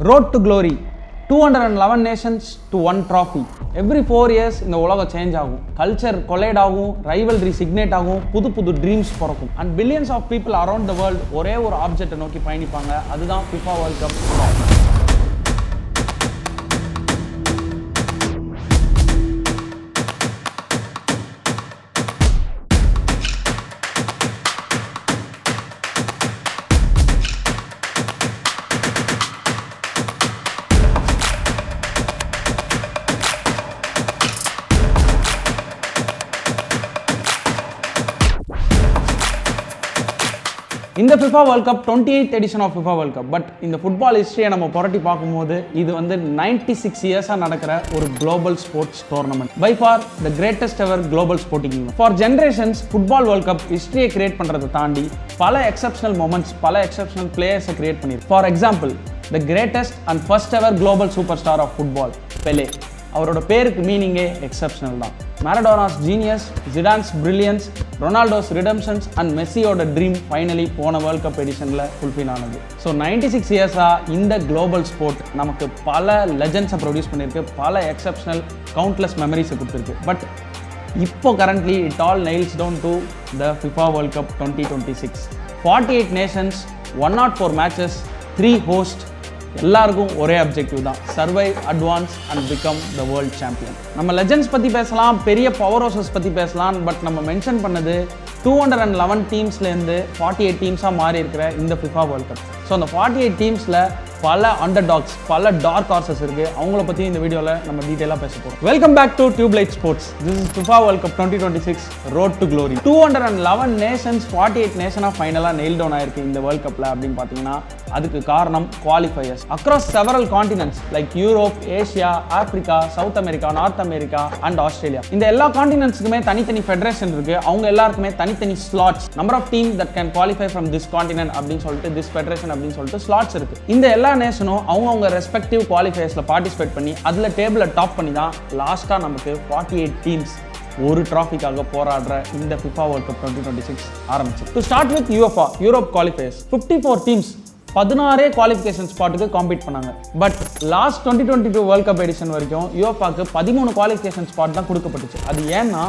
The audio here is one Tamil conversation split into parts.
Road to glory. 211 nations to one trophy. Every 4 years இந்த உலகம் சேஞ்ச் ஆகும், கல்ச்சர் கொலைட் ஆகும், ரைவல்ரி சிக்னேட் ஆகும், புது புது ட்ரீம்ஸ் பிறக்கும். And billions of people around the world ஒரே ஒரு ஆப்ஜெக்டை நோக்கி பயணிப்பாங்க. அதுதான் FIFA World Cup. இந்த FIFA World Cup 28th edition of FIFA World Cup. But இந்த ஃபுட்பால் ஹிஸ்ட்ரியை நம்ம புரட்டி பார்க்கும்போது இது வந்து 96 இயர்ஸாக நடக்கிற ஒரு global sports tournament. By far the greatest ever global sporting event. For generations football world cup ஹிஸ்ட்ரியை கிரியேட் பண்ணுறதை தாண்டி பல எக்ஸப்ஷனல் மொமெண்ட்ஸ், பல எக்ஸப்ஷனல் பிளேயர்ஸை கிரியேட் பண்ணியிருக்கு. For example, the greatest and first ever global super star of football Pele. அவரோட பேருக்கு மீனிங்கே எக்ஸப்ஷனல் தான். Maradona's genius, Zidane's brilliance, Ronaldo's redemptions and மெஸ்ஸியோட ட்ரீம் ஃபைனலி போன வேர்ல்ட் கப் எடிஷனில் ஃபுல்ஃபில் ஆனது. ஸோ 96 இயர்ஸாக இந்த குளோபல் ஸ்போர்ட் நமக்கு பல லெஜண்ட்ஸை ப்ரொடியூஸ் பண்ணியிருக்கு, பல எக்ஸப்ஷனல் கவுண்ட்லெஸ் மெமரிஸை கொடுத்துருக்கு. பட் இப்போ currently it all nails down to the FIFA World Cup 2026. 48 nations, 104 matches, 3 host, எல்லாருக்கும் ஒரே அப்ஜெக்டிவ் தான்: survive, advance and become the world champion. நம்ம லெஜண்ட்ஸ் பற்றி பேசலாம், பெரிய பவர் ஹவுசஸ் பற்றி பேசலாம். பட் நம்ம மென்ஷன் பண்ணது 211 டீம்ஸ்லேருந்து 48 டீம்ஸாக மாறி இருக்கிற இந்த FIFA World Cup. ஸோ அந்த 48 டீம்ஸில் பல அண்டர் டாக்ஸ், பல டார்க் ஹார்சஸ் இருக்குது. அவங்கள பற்றி இந்த வீடியோவில் நம்ம டீட்டெயிலாக பேச போகிறோம். Welcome back to TubelightSports. This is FIFA World Cup 2026 road to glory. 211 nations, 48 நேஷனாக ஃபைனலாக நெயில் டவுன் ஆயிருக்கு இந்த வேர்ல்ட் கப்பில் அப்படின்னு பார்த்தீங்கன்னா அதுக்கு காரணம் qualifiers across several continents like Europe, Asia, Africa, South America, North America and Australia. இந்த எல்லா காண்டினென்ட்ஸுக்குமே தனித்தனி ஃபெடரேஷன் இருக்குது. அவங்க எல்லாருக்குமே தனித்தனி slots, number of team that can qualify from this continent அப்படின்னு சொல்லிட்டு, திஸ் ஃபெடரேஷன் அப்படின்னு சொல்லிட்டு ஸ்லாட்ஸ் இருக்குது. இந்த எல்லா நேஷனும் அவங்க ரெஸ்பெக்டிவ் குவாலிஃபயர்ஸில் பார்ட்டிசிபேட் பண்ணி அதில் டேபிளை டாப் பண்ணி தான் லாஸ்ட்டாக நமக்கு 48 டீம்ஸ் ஒரு டிராஃபிக்காக போராடுற இந்த FIFA World Cup 2026 ஆரம்பிச்சு. To start with UEFA Europe qualifiers, 54 teams 16 qualification ஸ்பாட்டுக்கு காம்பீட் பண்ணாங்க. But last 2022 world cup edition வரைக்கும் யூஎஃபாக்கு 13 குவாலிஃபிகேஷன் ஸ்பாட் தான் கொடுக்கப்பட்டுச்சு. அது ஏன்னா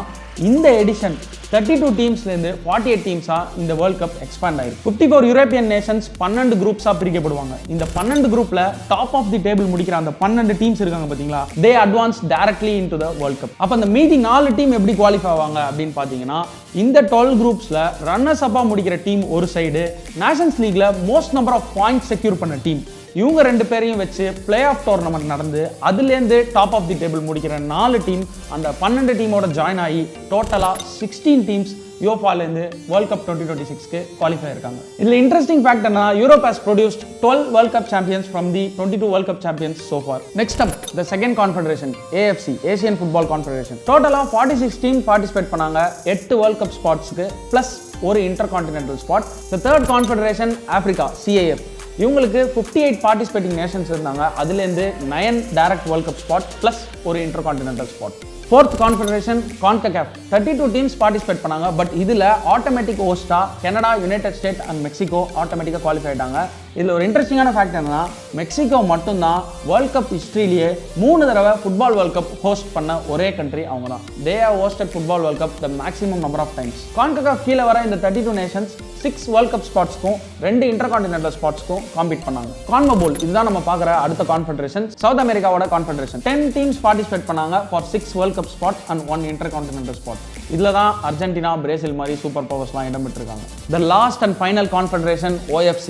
இந்த எடிஷன் 32 டீம்ஸ்லேருந்து 48 டீம்ஸாக இந்த வேர்ல்ட் கப் எக்ஸ்பேண்ட் ஆயிருக்கு. 54 யூரோப்பியன் நேஷன்ஸ் 12 குரூப்ஸாக பிரிக்கப்படுவாங்க. இந்த 12 குரூப்ல டாப் ஆஃப் தி டேபிள் முடிக்கிற அந்த 12 டீம்ஸ் இருக்காங்க பார்த்தீங்களா, they advance directly into the world cup. அப்போ அந்த மீதி 4 டீம் எப்படி குவாலிஃபை ஆவாங்க அப்படின்னு பார்த்தீங்கன்னா, இந்த 12 குரூப்ஸ்ல ரன்னர்ஸ் அப்பா முடிக்கிற டீம் ஒரு சைடு, நேஷன்ஸ் லீக்ல most number of points secure பண்ண டீம், இவங்க 2 பேரையும் வச்சு பிளே ஆஃப் டோர்னமெண்ட் நடந்து அதுலேருந்து டாப் ஆஃப் தி டேபிள் முடிக்கிற 4 டீம் அந்த 12 டீமோட ஜாயின் ஆகி டோட்டலாக 16 டீம்ஸ் யூஎஃபாலேருந்து வேர்ல்ட் கப் 2026க்கு குவாலிஃபை இருக்காங்க. இதில் இன்ட்ரெஸ்டிங் ஃபேக்ட் என்ன, Europe has produced 12 world cup champions from the 22 world cup champions so far. Next up the second confederation, AFC Asian football confederation. டோட்டலாக 46 டீம் பார்ட்டிசிபேட் பண்ணாங்க 8 வேர்ல்ட் கப் ஸ்பாட்ஸ்க்கு ப்ளஸ் ஒரு intercontinental spot. The third confederation Africa, CAF. இவங்களுக்கு 58 பார்ட்டிசிபேட்டிங் நேஷன்ஸ் இருந்தாங்க. அதுலேருந்து 9 direct world cup spot plus ஒரு intercontinental spot. Fourth confederation CONCACAF, 32 teams participate பண்ணாங்க. பட் இதில் ஆட்டோமேட்டிக் ஹோஸ்டா Canada, United State and Mexico ஆட்டோமேட்டிக்காக குவாலிஃபை ஆயிட்டாங்க. இதில் ஒரு இன்ட்ரெஸ்டிங்கான ஃபேக்ட் என்னன்னா, மெக்சிகோ மட்டும்தான் வேர்ல்ட் கப் ஹிஸ்ட்ரியிலேயே 3 தடவை ஃபுட்பால் வேர்ல்ட் கப் ஹோஸ்ட் பண்ண ஒரே கண்ட்ரி அவங்க தான். They have hosted football world cup the maximum number of times. CONCACAF கீழே வர இந்த 32 நேஷன்ஸ் 6 வேர்ல்ட் கப் ஸ்பாட்ஸ்க்கும் 2 இன்டர் கான்டினென்டல் ஸ்பாட்ஸ்க்கும் காம்பீட் பண்ணாங்க. CONMEBOL இதுதான் நம்ம பார்க்குற அடுத்த கான்ஃபெடரேஷன், சவுத் அமெரிக்காவோட கான்ஃபெடரேஷன். 10 டீம்ஸ் பார்ட்டிசிபேட் பண்ணாங்க for 6 world cup spot and 1 intercontinental spot. இதில் தான் அர்ஜென்டினா, பிரேசில் மாதிரி சூப்பர் பவர்ஸ்லாம் இடம் பெற்றிருக்காங்க. The last and final confederation OFC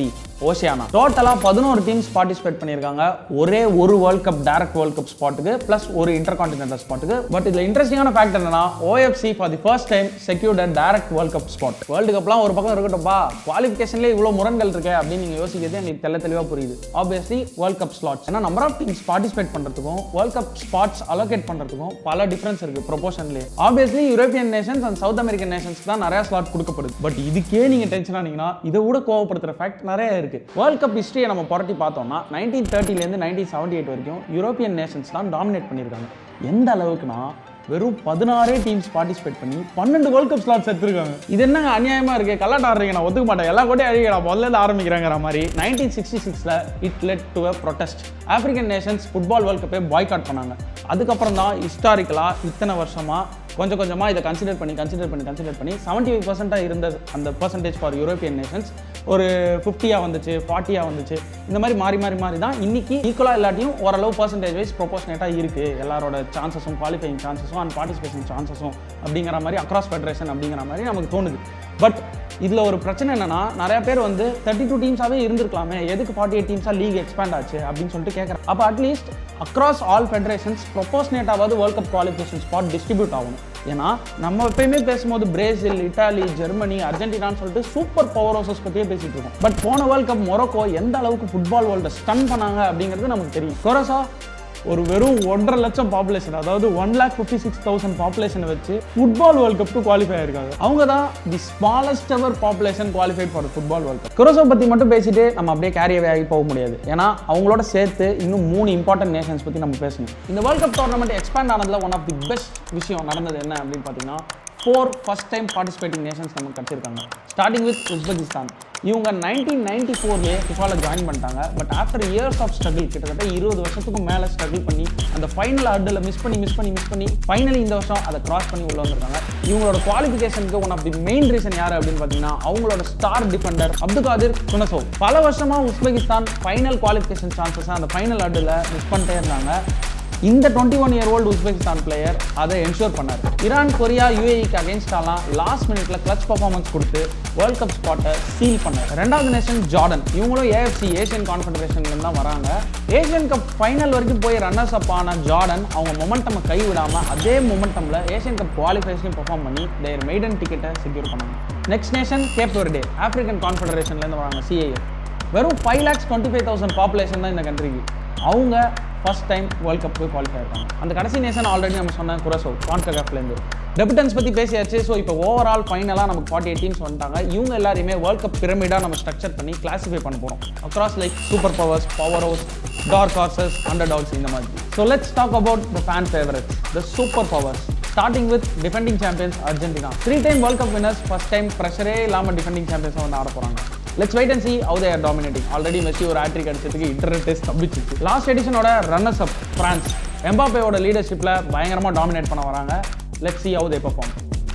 Oceana. டோட்டலாக 11 டீம்ஸ் பார்ட்டிசிபேட் பண்ணியிருக்காங்க ஒரே ஒரு world cup direct world cup ஸ்பாட்டுக்கு ப்ளஸ் ஒரு இன்டர் கான்டினென்டல் ஸ்பாட்டுக்கு. பட் இதில் இன்ட்ரெஸ்டிங்கான ஃபேக்ட் என்னன்னா, OFC for the first time secured a direct world cup spot. World கப்லாம் ஒரு பக்கம் இருக்கட்டும்பா, குவாலிஃபிகேஷன்லேயே இவ்வளோ முரண்கள் இருக்கு அப்படின்னு நீங்கள் யோசிக்கிறது எனக்கு தெளிவாக புரியுது. ஆப்வியஸ்லி வேர்ல்ட் கப் ஸ்லாட்ஸ், ஏன்னா நம்பர் ஆஃப் டீம்ஸ் பார்ட்டிசிபேட் பண்ணுறதுக்கும் வேர்ல்ட் கப் ஸ்பாட்ஸ் அலோகேட் பண்ணுறதுக்கும் பல டிஃபரன்ஸ் இருக்குது ப்ரொபோஷன்லேயே. Obviously European nations and south American nations தான் நிறைய ஸ்லாட் கொடுக்கப்படுது. பட் இதுக்கே நீங்கள் டென்ஷன் ஆனீங்கன்னா இதை விட கோவப்படுத்துகிற ஃபேக்ட் நிறைய இருக்குது. வேர்ல்ட் கப் ஹிஸ்டரியை நம்ம புரட்டி பார்த்தோம்னா 1930லேருந்து 1978 வரைக்கும் யூரோப்பியன் நேஷன்ஸ் தான் டாமினேட் பண்ணியிருக்காங்க. எந்த அளவுக்குனா வெறும் 16 டீம்ஸ் பார்ட்டிசிபேட் பண்ணி 12 வேர்ல்ட் கப் ஸ்லாட்ஸ் எடுத்துருக்காங்க. இது என்னங்க அநியாயமா இருக்கு, கல்லாட்ட ஆடுறீங்க, நான் ஒத்துக்க மாட்டேன், எல்லா கோட்டையும் அழிக்கிறா முதல்ல ஆரம்பிக்கிறாங்கிற மாதிரி. 1966ல it led to a protest. African nations football world கப்பை பாய்காட் பண்ணாங்க. அதுக்கப்புறம் தான் ஹிஸ்டாரிக்கலாக இத்தனை வருஷமாக கொஞ்சம் கொஞ்சமாக இதை கன்சிடர் பண்ணி 75% இருந்த அந்த பர்சன்டேஜ் ஃபார் யூரோப்பியன் நேஷன்ஸ் ஒரு 50 வந்துச்சு, 40 வந்துச்சு. இந்த மாதிரி மாறி தான் இன்னைக்கு ஈக்குவலாக இல்லாட்டியும் ஓரளவு பர்சன்டேஜ் வைஸ் ப்ரொபோஷனேட்டாக இருக்குது. எல்லாரோட சான்சஸும், குவாலிஃபைங் சான்சஸும் அண்ட் பார்ட்டிசிபேஷன் சான்சஸும் அப்படிங்கிற மாதிரி அக்ராஸ் ஃபெடரேஷன் அப்படிங்கிற மாதிரி நமக்கு தோணுது. பட் இதில் ஒரு பிரச்சனை என்னன்னா, நிறைய பேர் வந்து 32 டீம்ஸாகவே இருந்திருக்கலாமே, எதுக்கு 48 டீம்ஸாக லீக் எக்ஸ்பேண்ட் ஆச்சு அப்படின்னு சொல்லிட்டு கேட்குறேன். அப்போ அட்லீஸ்ட் அக்ராஸ் ஆல் ஃபெடரேஷன்ஸ் ப்ரொபோஷனேட்டாவது world cup qualification spot distribute ஆகணும். ஏன்னா நம்ம எப்பயுமே பேசும்போது பிரேசில், இட்டாலி, ஜெர்மனி, அர்ஜென்டினான்னு சொல்லிட்டு சூப்பர் பவர் ஹவுசஸ் பற்றியே பேசிட்டு இருக்கோம். பட் போன வேர்ல்ட் கப் மொரோக்கோ எந்த அளவுக்கு ஃபுட்பால் வேர்ல்டை ஸ்டன் பண்ணாங்க அப்படிங்கிறது நமக்கு தெரியும். கொரசா ஒரு வெறும் 1.5 லட்சம் பாப்புலேஷன், அதாவது 1,56,000 பாப்புலேஷனை வச்சு ஃபுட்பால் வேர்ல்ட் கப்க்கு குவாலிஃபை ஆயிருக்காங்க. அவங்க தான் தி smallest ever population qualified for football world cup. Crusoe பற்றி மட்டும் பேசிட்டு நம்ம அப்படியே கேரியவே ஆகி போக முடியாது. ஏன்னா அவங்களோட சேர்த்து இன்னும் 3 இம்பார்ட்டன்ட் நேஷன்ஸ் பற்றி நம்ம பேசணும். இந்த வேர்ல்ட் கப் டோர்னமெண்ட் எக்ஸ்பேண்ட் ஆனதுல ஒன் ஆஃப் தி பெஸ்ட் விஷயம் நடந்தது என்ன அப்படின்னு பார்த்தீங்கன்னா, 4 ஃபர்ஸ்ட் டைம் பார்ட்டிசிபேட்டிங் நேஷன்ஸ் நமக்கு கிடச்சிருக்காங்க. Starting with Uzbekistan. இவங்க 1994 ஃபிஃபாவில் ஜாயின் பண்ணிட்டாங்க. But after years of struggle, கிட்டத்தட்ட 20 வருஷத்துக்கும் மேலே ஸ்ட்ரகிள் பண்ணி அந்த ஃபைனல் ஹர்டில் மிஸ் பண்ணி ஃபைனலி இந்த வருஷம் அதை கிராஸ் பண்ணி உள்ள வந்திருக்காங்க. இவங்களோட குவாலிஃபிகேஷனுக்கு one of the main reason யார் அப்படின்னு பார்த்தீங்கன்னா, அவங்களோட ஸ்டார் டிஃபெண்டர் அப்துல்காதிர் குனசோவ். பல வருஷமாக உஸ்பெகிஸ்தான் ஃபைனல் குவாலிஃபிகேஷன் சான்சஸை அந்த ஃபைனல் ஹர்டில் மிஸ் பண்ணிட்டே இருந்தாங்க. இந்த 21-year-old உஸ்பெகிஸ்தான் பிளேயர் அதை என்ஷூர் பண்ணார். ஈரான், கொரியா, யுஏஇக்கு அகேன்ஸ்டாலாம் லாஸ்ட் மினிட்ல கிளச் பர்ஃபார்மன்ஸ் கொடுத்து வேர்ல்ட் கப் ஸ்பாட்டை சீல் பண்ணார். ரெண்டாவது நேஷன் ஜார்டன். இவங்களும் ஏஎஃப்சி ஏஷியன் கான்ஃபெடரேஷன்ல தான் வராங்க. ஏஷியன் கப் ஃபைனல் வரைக்கும் போய் ரன்னர்ஸ் அப் ஆன ஜார்டன் அவங்க மொமெண்டம் கைவிடாமல் அதே மொமெண்டம்ல ஏஷியன் கப் குவாலிஃபிகேஷன் பெர்ஃபார்ம் பண்ணி தேர் மெய்டன் டிக்கெட்டை செக்யூர் பண்ணாங்க. Next nation Cape Verde. ஆப்பிரிக்கன் கான்ஃபெடரேஷன்லேருந்து வராங்க, சிஏஎஃப். வெறும் 5,25,000 பாப்புலேஷன் தான் இந்த கண்ட்ரிக்கு. அவங்க ஃபர்ஸ்ட் டைம் வேர்ல்ட் கப் போய் குவாலிஃபை ஆகிட்டாங்க. அந்த கடைசி நேஷன் ஆல்ரெடி நம்ம சொன்ன குரசோ கான்ககாஃப்லேருந்து. டெபியூட்டன்ஸ் பற்றி பேசியாச்சு. ஸோ இப்போ ஓவரால் ஃபைனலாக நமக்கு 48 டீம்ஸ் வந்துட்டாங்க. இவங்க எல்லாரையுமே வேர்ல்ட் கப் பிரமிடாக நம்ம ஸ்ட்ரக்சர் பண்ணி கிளாஸிஃபை பண்ண போகிறோம் across like super powers, power house, dark horses, underdogs, இந்த மாதிரி. So let's talk about the fan favourites, the super powers. Starting with defending champions Argentina. 3 time world cup winners first time ப்ரெஷரே இல்லாமல் டிஃபெண்டிங் சாம்பியன்ஸாக வந்து ஆட போகிறாங்க. Let's wait and see how they are dominating. Already Messi ஒரு ஹேட்ரிக் அடிச்சதுக்கு இன்டர்நெட் டெஸ்ட் தப்பிச்சிச்சு. லாஸ்ட் எடிஷனோட ரன்னர்ஸ் அப் பிரான்ஸ் எம்பாப்பேயோட லீடர்ஷிப்ல பயங்கரமா டாமினேட் பண்ண வராங்க. Let's see how they perform.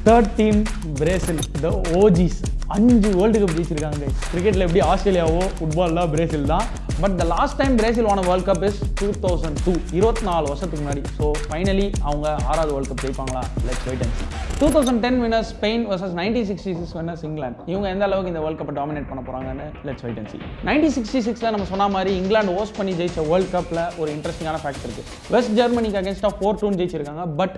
Third team Brazil, the OGs. 5 world cup ஜெயிச்சிருக்காங்க. கிரிக்கெட்ல எப்படி ஆஸ்திரேலியாவோ, ஃபுட்பால்ல பிரேசில் தான். But the last time Brazil won world cup is 2002, 24 வருஷத்துக்கு முன்னாடி. ஸோ ஃபைனலி அவங்க 6வது வேர்ல்ட் கப் ஜெயிப்பாங்களா? Let's wait and see. 2010 winners Spain vs 1966 winners England. இவங்க எந்த அளவுக்கு இந்த வேர்ல்ட் கப்பை டாமினேட் பண்ண போறாங்கன்னு லெட்ஸ் வெயிட் அண்ட் see. 1966ல நம்ம சொன்ன மாதிரி இங்கிலாந்து ஹோஸ்ட் பண்ணி ஜெயிச்ச வேர்ல்ட் கப்ல ஒரு இன்ட்ரெஸ்டிங்கான ஃபேக்ட் இருக்கு. வெஸ்ட் ஜெர்மனிக்கு அகேன்ஸ்டா 4-2 ஜெயிச்சிருக்காங்க. பட்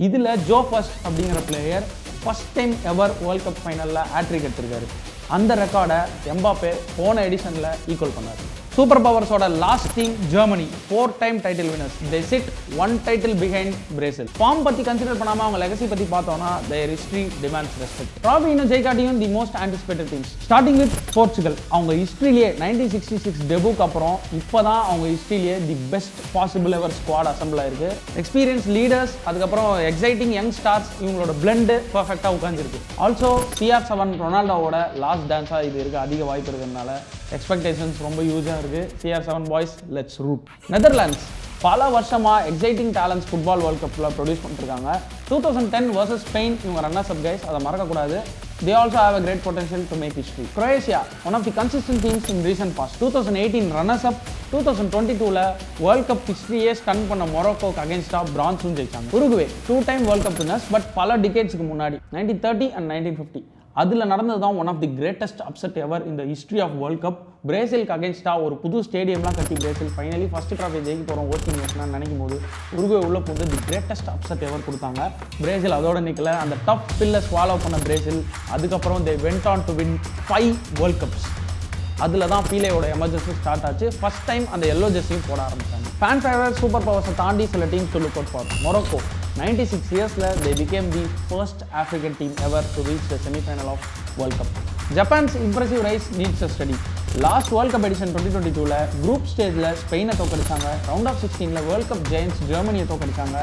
இதுல ஜோ ஃபர்ஸ்ட் அப்படிங்கிற player first time ever world cup ஃபைனலில் ஹேட்ரிக் எடுத்திருக்காரு. அந்த ரெக்கார்டை எம்பாப்பே போன எடிஷனில் ஈக்குவல் பண்ணார். சூப்பர் பவர்ஸோட last team Germany, 4 time title winners. They sit 1 title behind Brazil. Form பற்றி கன்சிடர் பண்ணாமல் அவங்க லெகசி பற்றி பார்த்தோம்னா their history demands respect. Trophy இன்னும் ஜெயிக்காட்டியும் the most anticipated teams. Starting with Portugal. அவங்க ஹிஸ்ட்ரியிலேயே 1966 டெபுக்கு அப்புறம் இப்போ தான் அவங்க ஹிஸ்ட்ரியிலேயே the best possible ever squad assemble ஆயிருக்கு. எக்ஸ்பீரியன்ஸ் லீடர்ஸ், அதுக்கப்புறம் எக்ஸைட்டிங் யங் ஸ்டார்ஸ், இவங்களோட பிளெண்டு பர்ஃபெக்டாக உட்காந்துருக்கு. ஆல்சோ CR7 ரொனால்டோவோட லாஸ்ட் டான்ஸாக இது இருக்க அதிக வாய்ப்பு இருக்கிறதுனால எக்ஸ்பெக்டேஷன்ஸ் ரொம்ப யூஸாக இருக்குது. CR7 boys, let's root. Netherlands பல வருஷமாக எக்ஸைட்டிங் டேலண்ட்ஸ் ஃபுட்பால் வேர்ல்ட் கப்பில் ப்ரொடியூஸ் பண்ணிருக்காங்க. 2010 vs ஸ்பெயின் இவங்க ரன்னர்ஸ் அப் கைஸ், அதை மறக்கக்கூடாது. They also have a great potential to make history. Croatia, one of the consistent teams in recent past. 2018 runners up, 2022ல வேர்ல்ட் கப் ஹிஸ்டரியே ஸ்டன் பண்ண மொரோக்கோக்கு அகேன்ஸ்டா பிரான்ஸும் ஜெயிச்சாங்க. Uruguay 2 time world cup winners, but பல டிகேட்ஸ்க்கு முன்னாடி 1930 and 1950 அதில் நடந்தது தான் one of the greatest upset ever இந்த ஹிஸ்ட்ரி ஆஃப் வேர்ல்ட் கப். பிரேசிலுக்கு அகேன்ஸ்டாக ஒரு புது ஸ்டேடியம்லாம் கட்டி பிரேசில் ஃபைனலி ஃபர்ஸ்ட் ட்ராஃபி ஜெயிக்க போகிறோம் ஹோஸ்டிங் நேஷனாக நினைக்கும் போது உருகுவே உள்ள போது தி கிரேட்டஸ்ட் அப்செட் எவர் கொடுத்தாங்க. பிரேசில் அதோட நிற்கல. அந்த டஃப் பில்லை ஸ்வாலோ பண்ண பிரேசில் அதுக்கப்புறம் they went on to win 5 world cups. அதில் தான் பீலேயோட எமர்ஜென்சி ஸ்டார்ட் ஆச்சு. ஃபர்ஸ்ட் டைம் அந்த எல்லோ ஜெர்சியும் போட ஆரம்பிச்சாங்க. ஃபேன் ஃபேவரட் சூப்பர் பவர்ஸை தாண்டி சில team to look out for. Morocco 96 இயர்ஸில் they became the first African team ever to reach the semi-final of World Cup. Japan's impressive rise needs a study. Last world cup edition 2022ல குரூப் ஸ்டேஜில் ஸ்பெயினை தோக்கடிச்சாங்க. ரவுண்ட் ஆஃப் 16ல வேர்ல்ட் கப் ஜெயின்ஸ் ஜெர்மனியை தோக்கடிச்சாங்க.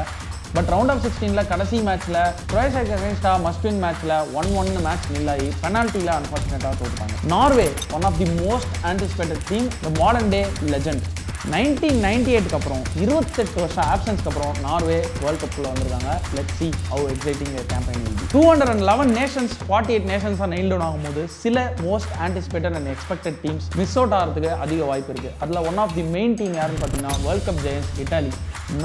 பட் ரவுண்ட் ஆஃப் 16ல கடைசி மேட்ச்ல குரோஷியாக்கு அகைன்ஸ்டா மஸ்ட் வின் மேட்ச்ல 1-1 மேட்ச் நில்லாயி பெனால்ட்டில அன்ஃபார்ச்சுனேட்டா தோத்துட்டாங்க. Norway one of the most anticipated team, the modern day legend. 1998க்கு அப்புறம் 28 வருஷம் ஆப்சன்ஸ்க்கு அப்புறம் நார்வே வேர்ல்ட் கப்ல வந்திருக்காங்க. Let's see how exciting their campaign will be. 211 nations 48 nations nailed down ஆகும்போது சில most anticipated and expected teams miss out ஆகிறதுக்கு அதிக வாய்ப்பு இருக்கு. அதுல one of the main team யாருன்னு பார்த்தீங்கன்னா world cup giants Italy.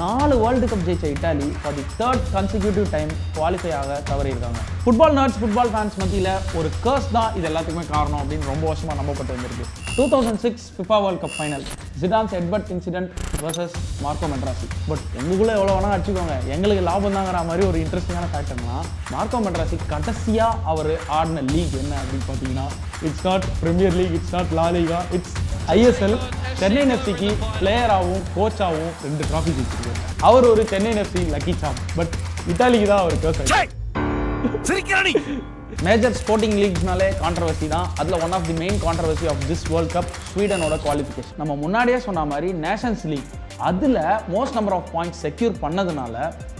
4 world cup ஜெயிச்ச Italy for the 3rd consecutive time qualify ஆக தவறியிருக்காங்க. ஃபுட்பால் நர்ட்ஸ், ஃபுட்பால் ஃபேன்ஸ் மத்தியில் ஒரு கர்ஸ் தான் இது எல்லாத்துக்குமே காரணம் அப்படின்னு ரொம்ப வருஷமா நம்பப்பட்டு வந்திருக்கு. 2006 FIFA World Cup final, Zidane's headbutt incident versus Marco Materazzi. But எங்களுக்குள்ள எவ்வளோ வேணா அடிச்சுக்கோங்க, எங்களுக்கு லாபம் தாங்கிற மாதிரி ஒரு இன்ட்ரெஸ்டிங்கான ஃபேக்டர்னா மார்க்கோ மெட்ராசி கடைசியாக அவர் ஆடின லீக் என்ன அப்படின்னு பார்த்தீங்கன்னா, it's not premier league, it's not La Liga, it's ISL. Chennai எஃப்சிக்கு பிளேயராகவும் கோச்சாகவும் 2 ட்ராஃபி ஜெயிச்சிருக்காரு. அவர் ஒரு Chennai FC lucky Sam. But இட்டாலிக்கு தான் அவர் கர்ஸ். மேஜர் ஸ்போர்ட்டிங் லீக்ஸ்னாலே கான்ட்ரவர்சி தான். அதில் one of the main controversy of this world cup ஸ்வீடனோட குவாலிஃபிகேஷன். நம்ம முன்னாடியே சொன்ன மாதிரி நேஷன்ஸ் லீக் அதில் most number of points secure பண்ணதுனால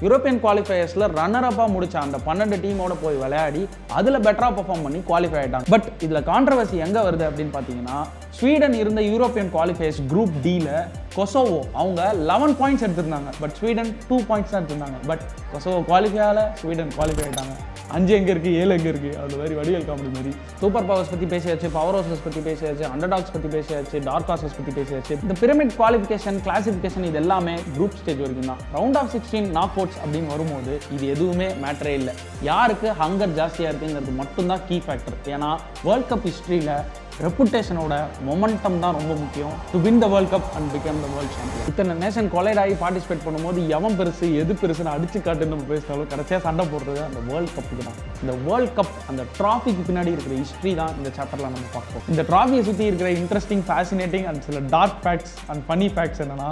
யூரோப்பியன் குவாலிஃபயர்ஸில் ரன்னர் அப்பாக முடிச்ச அந்த 12 டீமோட போய் விளையாடி அதில் பெட்டராக பெர்ஃபார்ம் பண்ணி குவாலிஃபை ஆகிட்டாங்க. பட் இதில் கான்ட்ரவர்சி எங்கே வருது அப்படின்னு பார்த்தீங்கன்னா, ஸ்வீடன் இருந்த யூரோப்பியன் குவாலிஃபயர்ஸ் குரூப் டியில் கொசோவோ அவங்க 11 பாயிண்ட்ஸ் எடுத்திருந்தாங்க. பட் ஸ்வீடன் 2 பாயிண்ட்ஸ் தான் எடுத்திருந்தாங்க. பட் கொசோவோ குவாலிஃபை ஆகல, ஸ்வீடன் குவாலிஃபை ஆகிட்டாங்க. 5 எங்கே இருக்குது, 7 எங்கே இருக்குது, அது மாதிரி வடிவேல் காமெடி மாதிரி. சூப்பர் பவர்ஸ் பற்றி பேசியாச்சு, பவர் ஹவுசஸ் பற்றி பேசியாச்சு, அண்டர்டாக்ஸ் பற்றி பேசியாச்சு, டார்க் ஹார்சஸ் பற்றி பேசியாச்சு. இந்த பிரமிட் குவாலிஃபிகேஷன், கிளாசிஃபிகேஷன் இது எல்லாமே குரூப் ஸ்டேஜ் வரைக்கும் தான். ரவுண்ட் ஆஃப் 16 நாக் அவுட்ஸ் அப்படின்னு வரும்போது இது எதுவுமே மேட்டரே இல்லை. யாருக்கு ஹங்கர் ஜாஸ்தியாக இருக்குங்கிறது மட்டும்தான் கீ ஃபேக்டர். ஏன்னா வேர்ல்ட் கப் ஹிஸ்ட்ரியில் ரெப்புடேஷனோட மொமெண்டம் தான் ரொம்ப முக்கியம். To win the world cup and become the world champion. இத்தனை நேஷன் கொலைட் ஆகி பார்ட்டிசிபேட் பண்ணும்போது எவன் பெருசு எது பெருசுன்னு அடிச்சு காட்டுன்னு நம்ம பேசினாலும் கடைசியாக சண்டை போடுறது அந்த வேர்ல்ட் கப்புக்கு தான். இந்த வேர்ல்ட் கப் அந்த ட்ராஃபிக்கு பின்னாடி இருக்கிற ஹிஸ்ட்ரி தான் இந்த சாப்டர்ல நம்ம பார்ப்போம். இந்த ட்ராஃபியை சுற்றி இருக்கிற இன்ட்ரெஸ்டிங், ஃபேசினேட்டிங் அண்ட் சில dark facts and funny facts என்னன்னா,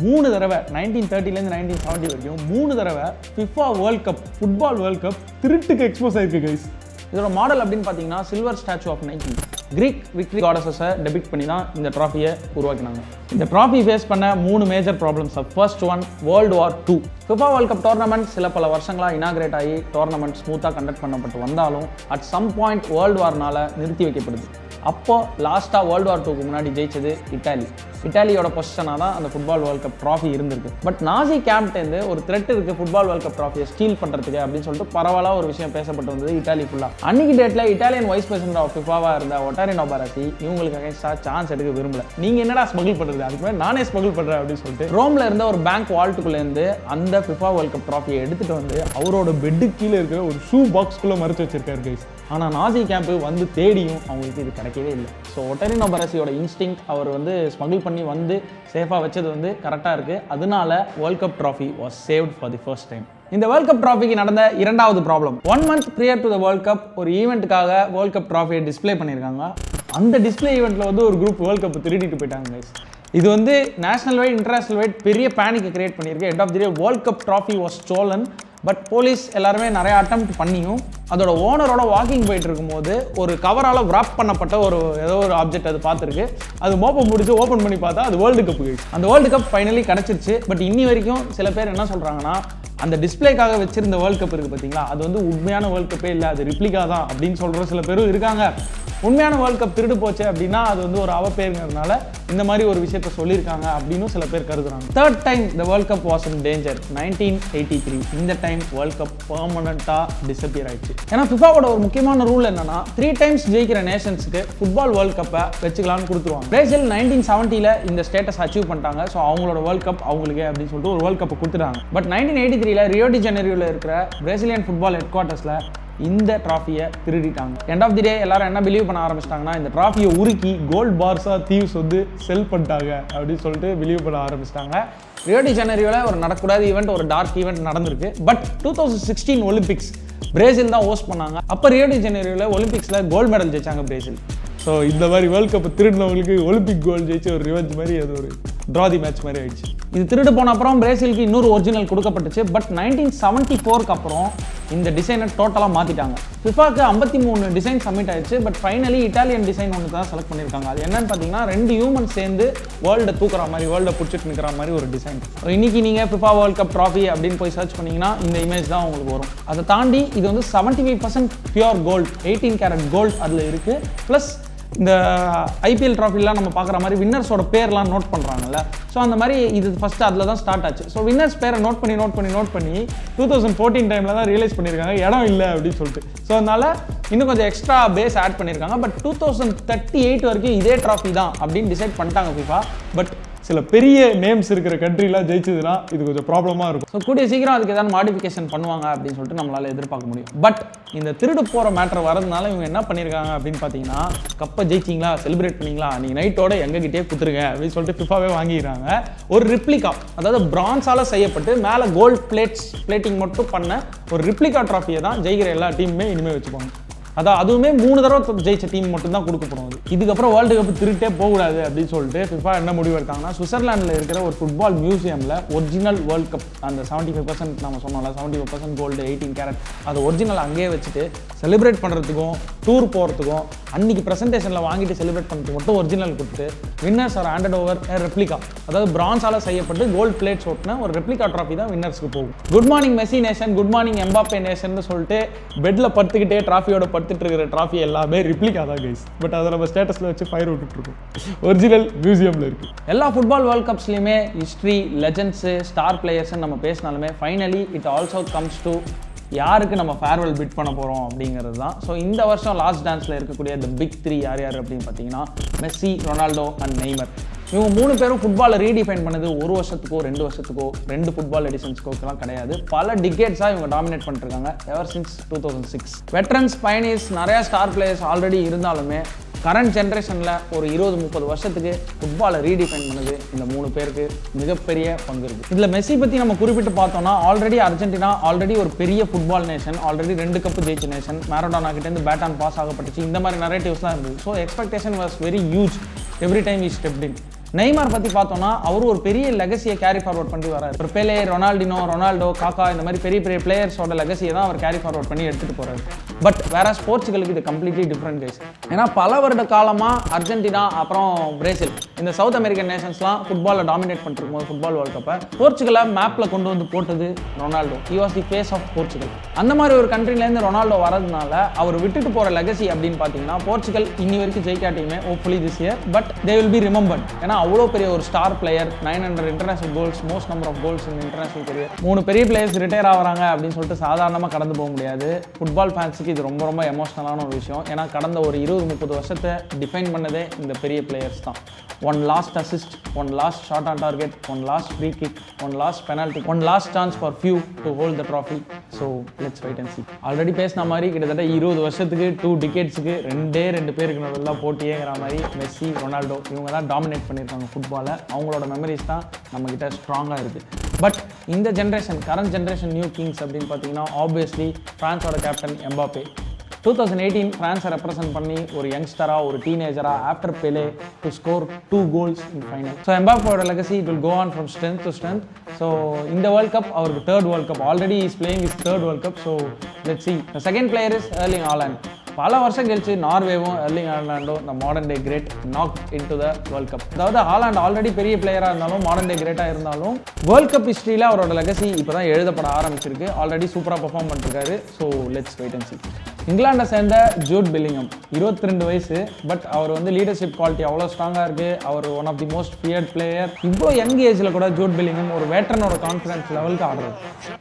3 தடவை 1930லேருந்து 1970 வரைக்கும் 3 தடவை FIFA world cup, football world cup திருட்டுக்கு எக்ஸ்போஸ் ஆயிருக்கு கைஸ். இதோட மாடல் அப்படின்னு பார்த்தீங்கன்னா silver statue of Nike, Greek victory காடஸஸை டெபிக்ட் பண்ணி தான் இந்த ட்ராஃபியை உருவாக்கினாங்க. இந்த ட்ராஃபி ஃபேஸ் பண்ண 3 major problems. First one, world war 2. FIFA world cup tournament சில பல வருஷங்களாக இனாகிரேட் ஆகி டோர்னமெண்ட் ஸ்மூத்தாக கண்டக்ட் பண்ணப்பட்டு வந்தாலும் அட் சம் பாயிண்ட் வேர்ல்டு வார்னால நிறுத்தி வைக்கப்படுது. அப்போ லாஸ்ட்டாக வேர்ல்டு வார் 2க்கு முன்னாடி ஜெயிச்சது இட்டாலி. இட்டாலியோட பொசிஷனாக தான் அந்த ஃபுட்பால் வேர்ல்ட் கப் ட்ராஃபி இருந்திருக்கு. பட் நாசி கேம்ப்டேருந்து ஒரு த்ரெட் இருக்குது ஃபுட்பால் வேர்ல்ட் கப் ட்ராஃபியை ஸ்டீல் பண்ணுறதுக்கு அப்படின்னு சொல்லிட்டு பரவாயில்ல ஒரு விஷயம் பேசப்பட்டு வந்தது இட்டாலி ஃபுல்லாக. அன்னைக்கு டேட்டில் இட்டாலியன் வைஸ் பிரசிடென்ட் ஆஃப் ஃபிஃபாவாக இருந்த ஒட்டாரினோ பாராசி இவங்களுக்கு அகைன்ஸ்டாக சான்ஸ் எடுக்க விரும்பல. நீங்கள் என்னடா ஸ்மகிள் பண்ணுறது, அதுக்கு மேலே நானே ஸ்மகிள் பண்ணுறேன் அப்படின்னு சொல்லிட்டு ரோமில் இருந்த ஒரு பேங்க் வால்ட்டுக்குள்ளேருந்து அந்த ஃபிஃபா வேர்ல்ட் கப் ட்ராஃபியை எடுத்துகிட்டு வந்து அவரோட பெட்டு கீழே இருக்கிற ஒரு ஷூ பாக்ஸ்குள்ளே மறைச்சு வச்சிருக்காரு கைஸ். ஆனால் நாசி கேம்ப்பு வந்து தேடியும் அவங்களுக்கு இது கிடைக்கவே இல்லை. ஸோ ஒட்டாரினோ பாராசியோட இன்ஸ்டிங் அவர் வந்து ஸ்மகிள் பண்ணி வந்து சேஃபாக வச்சது வந்து கரெக்டாக இருக்குது. அதனால world cup trophy was saved for the first time. இந்த வேர்ல்ட் கப் ட்ராஃபிக்கு நடந்த 2வது problem, 1 month prior to the world cup ஒரு ஈவெண்ட்டுக்காக வேர்ல்ட் கப் ட்ராஃபியை டிஸ்பிளே பண்ணியிருக்காங்க. அந்த டிஸ்பிளே ஈவெண்ட்டில் வந்து ஒரு குரூப் வேர்ல்ட் கப் திருடிட்டு போயிட்டாங்க கைஸ். இது வந்து நேஷனல் வைட், இன்டர்நேஷனல் வைட் பெரிய பேனிக்கை கிரியேட் பண்ணியிருக்கு. End of the day world cup trophy was stolen. But police எல்லாருமே நிறைய அட்டெம்ப்ட் பண்ணியும் அதோட ஓனரோட வாக்கிங் போயிட்டு இருக்கும்போது ஒரு கவரால் wrap பண்ணப்பட்ட ஏதோ ஒரு ஆப்ஜெக்ட் அது பார்த்துருக்கு. அது மோப்பம் முடிச்சு ஓப்பன் பண்ணி பார்த்தா அது வேர்ல்டு கப். அந்த வேர்ல்டு கப் ஃபைனலி கிடச்சிருச்சு. பட் இன்னி வரைக்கும் சில பேர் என்ன சொல்கிறாங்கன்னா, அந்த டிஸ்பிளேக்காக வச்சிருந்த வேர்ல்ட் கப் இருக்குது பார்த்தீங்களா, அது வந்து உண்மையான வேர்ல்ட் கப்பே இல்லை, அது ரிப்ளிகா தான் அப்படின்னு சொல்கிற சில பேரும் இருக்காங்க. உண்மையான வேர்ல்ட் கப் திருடு போச்சு அப்படின்னா அது வந்து ஒரு அவப்பேருங்கிறதுனால இந்த மாதிரி ஒரு விஷயத்த சொல்லியிருக்காங்க அப்படின்னு சில பேர் கருதுறாங்க. 3rd time the world cup was in danger, 1983. இந்த டைம் வேர்ல்ட் கப் பெர்மனண்டாக டிஸப்பியர் ஆயிடுச்சு. ஏன்னா ஃபிஃபாவோட ஒரு முக்கியமான ரூல் என்னன்னா, 3 times ஜெயிக்கிற நேஷன்ஸுக்கு ஃபுட்பால் வேர்ல்ட் கப்பை வச்சுக்கலாம்னு கொடுத்துருவாங்க. பிரேசில் 1970ல் இந்த ஸ்டேட்டஸ் அச்சீவ் பண்ணிட்டாங்க. ஸோ அவங்களோட வேர்ல்ட் கப் அவங்களுக்கே அப்படின்னு சொல்லிட்டு ஒரு வேர்ல்ட் கப்பை கொடுத்துட்டாங்க. பட் 1983ல் ரியோ டி ஜெனீரோவில் இருக்கிற பிரேசிலியன் ஃபுட்பால் ஹெட் குவார்ட்டர்ஸில் இந்த ட்ராஃபியை திருடிட்டாங்க. எண்ட் ஆஃப் தி டே எல்லாரும் என்ன பிலீவ் பண்ண ஆரம்பிச்சிட்டாங்கன்னா, இந்த ட்ராஃபியை உருக்கி கோல்ட் பார்ஸா தீவ்ஸ் வந்து செல் பண்ணிட்டாங்க அப்படின்னு சொல்லிட்டு பிலீவ் பண்ண ஆரம்பிச்சிட்டாங்க. ரியோ டி ஜெனீரோவில் ஒரு நடக்கூடாத ஈவெண்ட், ஒரு டார்க் ஈவெண்ட் நடந்திருக்கு. பட் 2016 ஒலிம்பிக்ஸ் பிரேசில் தான் ஹோஸ்ட் பண்ணாங்க. அப்போ ரியோ டி ஜெனீரோவில் ஒலிம்பிக்ஸில் கோல்டு மெடல் ஜெயிச்சாங்க பிரேசில். ஸோ இந்த மாதிரி வேர்ல்ட் கப் திருடினவங்களுக்கு ஒலிம்பிக் கோல்டு ஜெயிச்சு ஒரு ரிவெஞ்ச் மாதிரி அது ஒரு ட்ரா தி மேட்ச் மாதிரி ஆயிடுச்சு. இது திருடு போன அப்புறம் பிரேசிலுக்கு இன்னொரு ஒரிஜினல் கொடுக்கப்பட்டுச்சு. பட் 1974க்கு அப்புறம் இந்த டிசைனை டோட்டலாக மாற்றிட்டாங்க. ஃபிஃபாக்கு 53 டிசைன் சப்மிட் ஆயிடுச்சு. பட் ஃபைனலி இட்டாலியன் டிசைன் ஒன்று தான் செலக்ட் பண்ணியிருக்காங்க. அது என்னன்னு பார்த்தீங்கன்னா 2 ஹியூமன் சேர்ந்து வேர்ல்டை தூக்குற மாதிரி, வேர்ல்டை பிடிச்சிட்டு நிற்கிற மாதிரி ஒரு டிசைன். இன்னைக்கு நீங்கள் ஃபிஃபா வேர்ல்ட் கப் ட்ராஃபி அப்படின்னு போய் சர்ச் பண்ணிங்கன்னா இந்த இமேஜ் தான் உங்களுக்கு வரும். அதை தாண்டி இது வந்து 75% பியூர் கோல்டு, 18 கேரட் கோல்டு அதில் இருக்குது. ப்ளஸ் இந்த ஐபிஎல் ட்ராஃபிலாம் நம்ம பார்க்குற மாதிரி வின்னர்ஸோட பேர்லாம் நோட் பண்ணுறாங்கல்ல. ஸோ அந்த மாதிரி இது ஃபஸ்ட்டு அதில் தான் ஸ்டார்ட் ஆச்சு. ஸோ வின்னர்ஸ் பேரை நோட் பண்ணி 2014 டைமில் தான் ரியலைஸ் பண்ணியிருக்காங்க இடம் இல்லை அப்படின்னு சொல்லிட்டு. ஸோ அதனால் இன்னும் கொஞ்சம் எக்ஸ்ட்ரா பேஸ் ஆட் பண்ணியிருக்காங்க. பட் 2038 வரைக்கும் இதே ட்ராஃபி தான் அப்படின்னு டிசைட் பண்ணிட்டாங்க ஃபிஃபா. பட் சில பெரிய நேம்ஸ் இருக்கிற கண்ட்ரிலாம் ஜெயிச்சதுன்னா இது கொஞ்சம் ப்ராப்ளமாக இருக்கும். ஸோ கூடிய சீக்கிரம் அதுக்கு ஏதாவது மாடிஃபிகேஷன் பண்ணுவாங்க அப்படின்னு சொல்லிட்டு நம்மளால் எதிர்பார்க்க முடியும். பட் இந்த திருடு போகிற மேட்டர் வரதுனால இவங்க என்ன பண்ணியிருக்காங்க அப்படின்னு பார்த்தீங்கன்னா, கப்பை ஜெயிச்சிங்களா, செலிப்ரேட் பண்ணிங்களா, நீங்கள் நைட்டோட எங்ககிட்டே குத்துருங்க அப்படின்னு சொல்லிட்டு ஃபிஃபாவே வாங்கிடுறாங்க. ஒரு ரிப்ளிகா, அதாவது பிரான்ஸால் செய்யப்பட்டு மேலே கோல்ட் பிளேட்டிங் மட்டும் பண்ண ஒரு ரிப்ளிகா ட்ராஃபியை தான் ஜெயிக்கிற எல்லா டீமுமே இனிமேல் வச்சுப்பாங்க. அதுவுமே 3 தடவை ஜெயிச்ச டீம் மட்டும் தான் கொடுக்கப்படும். இதுக்கப்புறம் வேர்ல்டு கப் திருட்டே போகக்கூடாது அப்படின்னு சொல்லிட்டு ஃபிஃபா என்ன முடிவு எடுத்தாங்கன்னா, சுவிட்சர்லாண்டில் இருக்கிற ஒரு ஃபுட்பால் மியூசியமில் ஒரிஜினல் வேர்ல்டு கப் அந்த 75% நம்ம சொன்னோம்ல, 75% கோல்டு 18 கேரட், அது ஒரிஜினல் அங்கேயே வச்சுட்டு செலிப்ரேட் பண்ணுறதுக்கும் டூர் போகிறதுக்கும் அன்றைக்கி ப்ரெசன்டேஷனில் வாங்கிட்டு செலிப்ரேட் பண்ணுறதுக்கு மட்டும் ஒரிஜினல் கொடுத்து winners are handed over replica, அதாவது பிரான்ஸால் செய்யப்பட்டு கோல்டு பிளேட்ஸ் ஓட்டின ஒரு ரெப்ளிகா ட்ராஃபி தான் வின்னர்ஸ்க்கு போகும். Good morning Messi nation, good morning Mbappe nation சொல்லிட்டு பெட்டில் படுத்துக்கிட்டே ட்ராஃபியோட படுத்துட்டு இருக்கிற ட்ராஃபி எல்லாமே ரிப்ளிகா தான் கைஸ். பட் அதை நம்ம ஸ்டேட்டஸில் வச்சு ஃபயர் விட்டுருக்கோம். ஒரிஜினல் மியூசியமில் இருக்குது. எல்லா ஃபுட்பால் வேர்ல்ட் கப்ஸ்லையுமே ஹிஸ்ட்ரி, லெஜண்ட்ஸு, ஸ்டார் பிளேயர்ஸ்ன்னு நம்ம பேசினாலுமே finally it also comes to யாருக்கு நம்ம ஃபேர்வெல் பிட் பண்ண போகிறோம் அப்படிங்கிறது தான். ஸோ இந்த வருஷம் லாஸ்ட் டான்ஸில் இருக்கக்கூடிய த பிக் 3 யார் அப்படின்னு பார்த்தீங்கன்னா மெஸ்ஸி, ரொனால்டோ அண்ட் நெய்மர். இவங்க 3 பேரும் ஃபுட்பாலை ரீடிஃபைன் பண்ணது 1 வருஷத்துக்கோ 2 வருஷத்துக்கோ 2 ஃபுட்பால் எடிஷன்ஸ்க்கோலாம் கிடையாது. பல டிகேட்ஸாக இவங்க டாமினேட் பண்ணிருக்காங்க எவர் சின்ஸ் 2006. வெட்ரன்ஸ், பயனியர்ஸ், நிறையா ஸ்டார் பிளேயர்ஸ் ஆல்ரெடி இருந்தாலுமே கரண்ட் ஜென்ரேஷனில் ஒரு 20-30 வருஷத்துக்கு ஃபுட்பாலை ரீடிஃபைன் பண்ணது இந்த 3 பேருக்கு மிகப்பெரிய பங்கு இருக்குது. இதில் மெஸ்ஸி பற்றி நம்ம குறிப்பிட்டு பார்த்தோம்னா, ஆல்ரெடி அர்ஜென்டினா ஆல்ரெடி ஒரு பெரிய ஃபுட்பால் நேஷன், ஆல்ரெடி 2 கப்பு ஜெயிச்ச நேஷன், மேரடோனா கிட்டேருந்து பேட்டான் பாஸ் ஆகப்பட்டுச்சு, இந்த மாதிரி நரேட்டிவ்ஸ்லாம் இருந்தது. So expectation was very huge every time is stepped in. Neymar பற்றி பார்த்தோம்னா அவர் ஒரு பெரிய லெகசியை கேரி ஃபார்வர்ட் பண்ணி வராரு. ஒரு பெலே, ரொனால்டோ, காக்கா, இந்த மாதிரி பெரிய பெரிய பிளேயர்ஸோட லெகசியை தான் அவர் கேரி ஃபார்வர்ட் பண்ணி எடுத்துகிட்டு போகிறாரு. பட் வேற போர்ச்சுகலுக்கு இது கம்ப்ளீட்லி டிஃப்ரெண்ட் கைஸ். ஏன்னா பல வருட காலமாக அர்ஜென்டினா அப்புறம் பிரேசில் இந்த சவுத் அமெரிக்கன் நேஷன்ஸ்லாம் ஃபுட்பாலை டாமினேட் பண்ணிருக்கும் போது ஃபுட்பால் வேர்ல்ட் கப்பை போர்ச்சுகலை மேப்பில் கொண்டு வந்து போட்டது Ronaldo. He was the face of Portugal. அந்த மாதிரி ஒரு கண்ட்ரிலேருந்து ரொனால்டோ வரதுனால அவர் விட்டுட்டு போகிற லெகசி அப்படின்னு பார்த்தீங்கன்னா, போர்ச்சுகல் இன்னி வரைக்கும் ஜெயிக்காட்டியுமே hopefully this year, but they will be remembered. ஏன்னா அவ்வளோ பெரிய ஒரு star player, 900 international goals, most number of goals in international career. 3 பெரிய பிளேயர்ஸ் ரிட்டையர் ஆகிறாங்க அப்படின்னு சொல்லிட்டு சாதாரணமாக கடந்து போக முடியாது. ஃபுட்பால் ஃபேன்ஸுக்கு இது ரொம்ப ரொம்ப எமோஷனலான ஒரு விஷயம். ஏன்னா கடந்த ஒரு 20-30 வருஷத்தை டிஃபைன் பண்ணதே இந்த பெரிய பிளேயர்ஸ் தான். 1 last assist, 1 last shot on target, 1 last free kick, 1 last penalty, 1 last chance for few to hold the trophy. So let's wait and see. Already பேசின மாதிரி கிட்டத்தட்ட 20 வருஷத்துக்கு 2 டிகேட்ஸுக்கு 2 பேருக்கு நல்லா போட்டியேங்கிற மாதிரி மெஸ்ஸி, ரொனால்டோ இவங்க தான் டாமினேட் பண்ணியிருக்காங்க ஃபுட்பாலை. அவங்களோட மெமரிஸ் தான் நம்மக்கிட்ட ஸ்ட்ராங்காக இருக்குது. பட் இந்த generation, current generation new kings அப்படின்னு பார்த்தீங்கன்னா ஆப்வியஸ்லி ஃப்ரான்ஸோட கேப்டன் எம்பாப்பே. 2018 ஃப்ரான்ஸை ரெப்ரசென்ட் பண்ணி ஒரு யங்ஸ்டராக, ஒரு டீனேஜராக after Pele to score 2 goals in final. So எம்பாப்பேயோட legacy it will go on from strength to strength. So இந்த வேர்ல்ட் கப் அவருக்கு 3rd world cup, already is playing is 3rd world cup. So let's see. The second player is Erling Haaland. பல வருஷம் கழிச்சு நார்வேவும் எர்லிங் ஹாலண்டோ இந்த modern day great knock in to the world cup. அதாவது ஹாலண்ட் ஆல்ரெடி பெரிய பிளேயராக இருந்தாலும், மாடர்ன் டே கிரேட்டாக இருந்தாலும், வேர்ல்ட் கப் ஹிஸ்ட்ரியில் அவரோட லெகசி இப்போ தான் எழுதப்பட ஆரம்பிச்சிருக்கு. ஆல்ரெடி சூப்பராக பெர்ஃபார்ம் பண்ணிருக்காரு. So let's wait and see. இங்கிலாண்டை சேர்ந்த ஜூட் பெல்லிங்ஹாம், 22 வயசு. பட் அவர் வந்து லீடர்ஷிப் குவாலிட்டி அவ்வளோ ஸ்ட்ராங்காக இருக்குது. அவர் one of the most feared player. இவ்வளோ யங் ஏஜில் கூட ஜூட் பெல்லிங்ஹாம் ஒரு வேட்டரனோட கான்ஃபிடன்ஸ் லெவலுக்கு ஆடுறாரு.